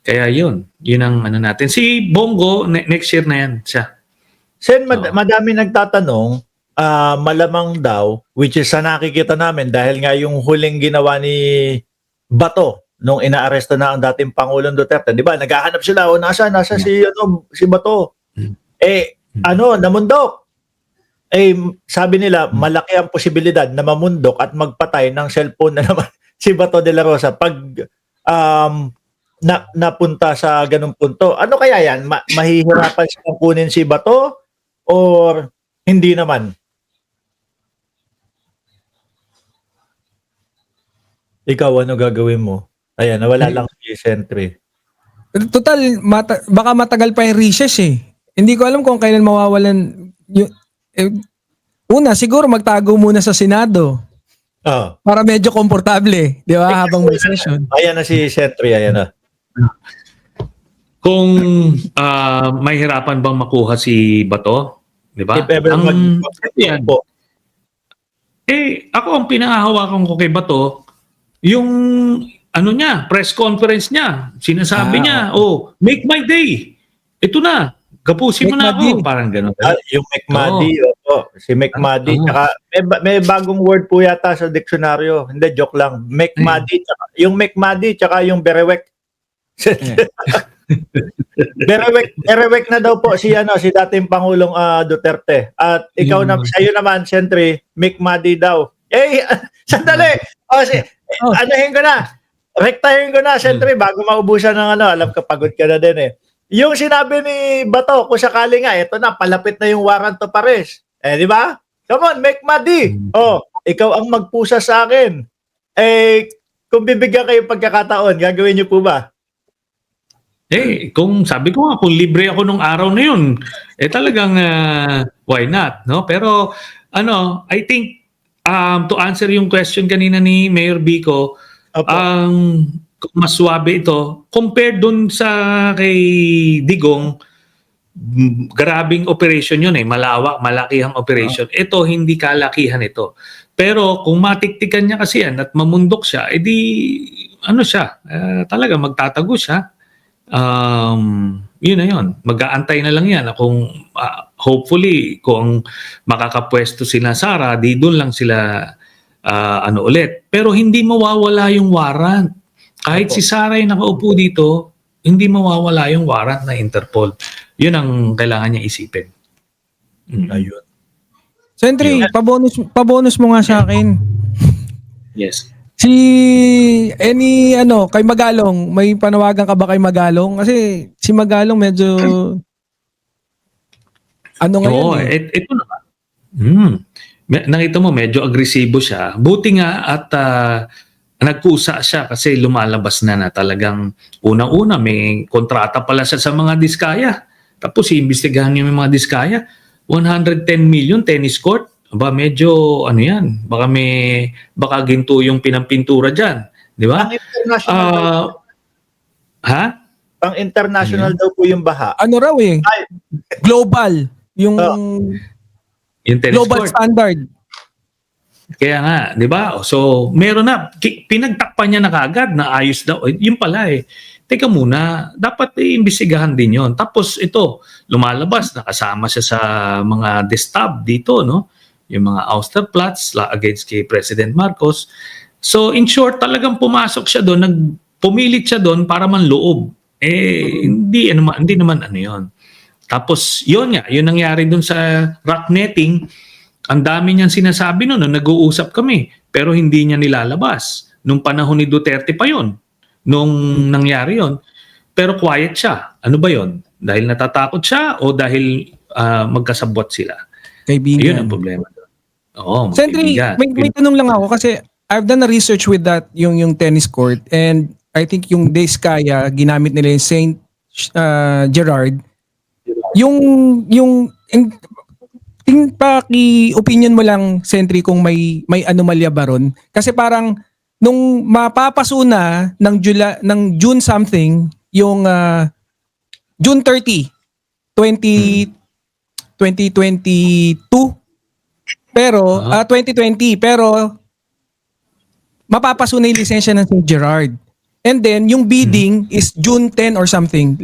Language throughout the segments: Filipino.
Kaya yun ang ano natin. Si Bongo, next year na yan siya. Sen, madami nagtatanong, malamang daw, which is sa nakikita namin dahil nga yung huling ginawa ni Bato nung inaaresto na ang dating Pangulong Duterte, 'di ba? Naghahanap sila, nasa si Bato. Namundok. Sabi nila, malaki ang posibilidad na mamundok at magpatay ng cellphone na naman si Bato de la Rosa pag napunta sa ganung punto. Ano kaya yan? Mahihirapan silang kunin si Bato or hindi naman? Ikaw, ano gagawin mo? Ayan, nawala lang si Sentry. Total, baka matagal pa yung recess eh. Hindi ko alam kung kailan mawawalan. Una, siguro magtago muna sa Senado. Para medyo komportable, di ba? Habang may session. Ayan na si Sentry, ayan na. Kung mahirapan bang makuha si Bato, di ba? If ever ako ang pinahahawakan ko kay Bato, yung ano niya, press conference niya, sinasabi niya, make my day. Ito na, kapusin mo na ako. Parang gano'n. Yung McMaddy, si McMaddy, tsaka may bagong word po yata sa diksyonaryo. Hindi, joke lang. McMaddy, yung McMaddy, tsaka yung Berewek. Berewek na daw po si dating Pangulong Duterte. At ikaw sa'yo naman, Sentry, McMaddy daw. Sandali! Anahin ko na. Rektahin ko na, Sentry, bago maubusan ng alam ko, pagod ka na din eh. Yung sinabi ni Bato, kung sakali nga, ito na, palapit na yung warrant to Pares. Di ba? Come on, McMaddy. Ikaw ang magpusa sa akin. Kung bibigyan kayo pagkakataon, gagawin niyo po ba? Kung sabi ko nga, kung libre ako nung araw na yun, talagang why not, no? Pero I think to answer yung question kanina ni Mayor Vico, kung mas swabe ito, compared dun sa kay Digong, grabing operation yun malawak, malakihang operation. Ito, hindi kalakihan ito. Pero kung matiktikan niya kasi yan at mamundok siya, talaga magtatago siya. Yun na yun. Mag-aantay na lang yan. Kung hopefully, kung makakapwesto sila Sara, di doon lang sila ulit. Pero hindi mawawala yung warrant. Kahit si Sara yung nakaupo dito, hindi mawawala yung warrant na Interpol. Yun ang kailangan niya isipin. Ayun. Sentry, pabonus mo nga sa akin. Yes. Kay Magalong, may panawagan ka ba kay Magalong? Kasi si Magalong medyo ngayon ito na. Nakita mo, medyo agresibo siya. Buti nga at nagkusa siya kasi lumalabas na talagang unang-una may kontrata pala siya sa mga diskaya. Tapos iimbestigahan niya yung mga diskaya. 110 million tennis court. Medyo yan. Baka ginto yung pinampintura diyan, di ba? Pang-international daw po yung baha. Global. Yung global court. Standard. Kaya nga, di ba? So, meron na. Pinagtakpan niya na kagad na ayos daw. Yun pala Teka muna, dapat iimbestigahan din yon. Tapos ito, lumalabas, nakasama siya sa mga destab dito, no? Yung mga Austerplatz against kay President Marcos. So, in short, talagang pumasok siya doon, pumilit siya doon para manloob. Hindi naman yun. Tapos, yun nangyari doon sa rock netting. Ang dami niyang sinasabi noon, nag-uusap kami, pero hindi niya nilalabas. Nung panahon ni Duterte pa yun, nung nangyari yun. Pero quiet siya. Ano ba yun? Dahil natatakot siya o dahil magkasabwat sila? Kaibigan. Yun ang problema. Sentry, may tanong lang ako kasi I've done a research with that, yung tennis court, and I think yung Diskaya, ginamit nila yung Saint Gerard. Yung paki-opinion mo lang, Sentry, kung may anomalya ba ron? Kasi parang nung mapapasuna ng June something, yung June 30, 2022, pero 2020, pero mapapasuna yung lisensya ng St. Gerard. And then, yung bidding is June 10 or something,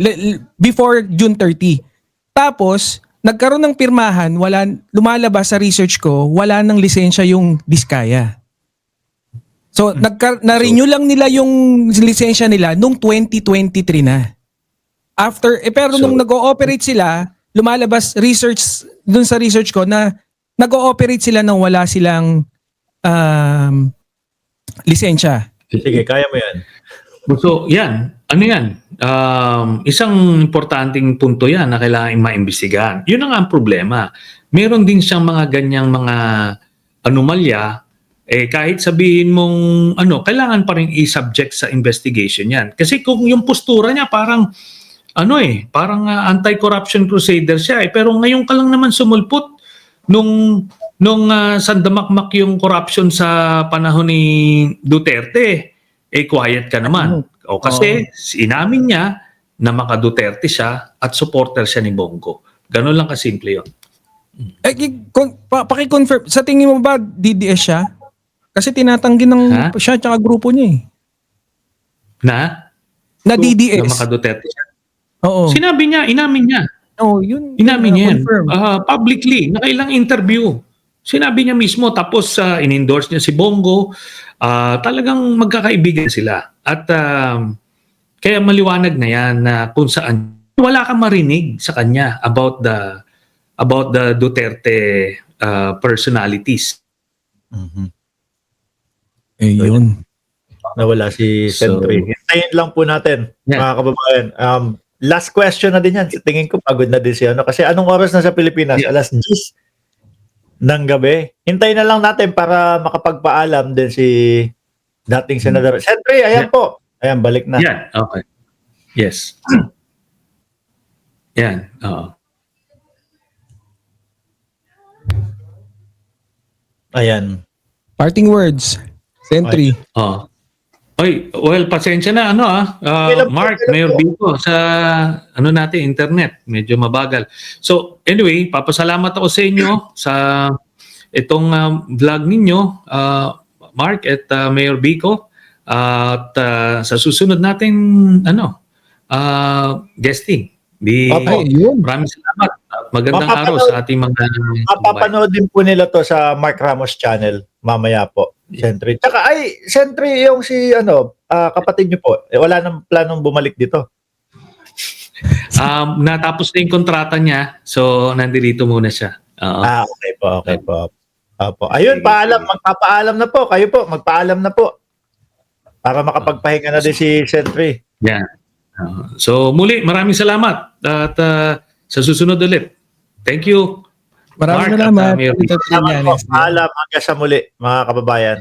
before June 30. Tapos, nagkaroon ng pirmahan, lumalabas sa research ko, wala nang lisensya yung Diskaya. So, na-renew lang nila yung lisensya nila nung 2023 na. Pero nung nag-ooperate sila, lumalabas dun sa research ko na nag-ooperate sila nang wala silang lisensya. Sige, kaya mo yan. So, yan. Ano yan? Isang importanteng punto yan na kailangan maimbestigahan. Yun na nga ang problema. Meron din siyang mga ganyang mga anomalya, kahit sabihin mong kailangan pa rin i-subject sa investigation yan. Kasi kung yung postura niya parang parang anti-corruption crusader siya pero ngayon ka lang naman sumulpot nung sandamakmak yung corruption sa panahon ni Duterte. Quiet ka naman. O kasi inamin niya na maka-Duterte siya at supporter siya ni Bongo. Ganun lang kasimple yun. Paki-confirm, sa tingin mo ba DDS siya? Kasi tinatanggi ng siya at grupo niya eh. Na DDS. Na maka-Duterte siya. Oo. Sinabi niya, inamin niya. Yun. Inamin niya yan. Confirm. Publicly, nakailang interview. Sinabi niya mismo, tapos in-endorse niya si Bongo. Talagang magkakaibigan sila. At kaya maliwanag na yan na kung saan wala kang marinig sa kanya about the Duterte personalities. Yun. Nawala si Sentry. Hintayin lang po natin, mga kababayan. Last question na din yan. Tingin ko pagod na din siya. Kasi anong oras na sa Pilipinas? Alas 10 ng gabi. Hintayin na lang natin para makapagpaalam din si dating Senador. Sentry, ayan po. Ayan, balik na. Yan, okay. Yes. Yan, oo. Ayan. Parting words. Sentry. Well, pasensya na Mark, Mayor Biko sa natin internet, medyo mabagal. So anyway, papasalamat ako sa inyo sa itong vlog ninyo, Mark at Mayor Biko, at sa susunod natin guesting. Maraming salamat at magandang araw sa ating mga mapapanood din po nila to sa Mark Ramos channel mamaya po. Sentry. Tsaka Sentry yung si kapatid niyo po. Wala nang planong bumalik dito. Natapos na yung kontrata niya, so nandito muna siya. Okay po. Opo. Ayun, magpapaalam na po. Kayo po, magpaalam na po. Para makapagpahinga na din si Sentry. Yeah. So muli, maraming salamat at sa susunod ulit. Thank you. Maraming Mark, salamat. Mayor Biko. Salamat po. Paalam hanggang sa muli, mga kababayan.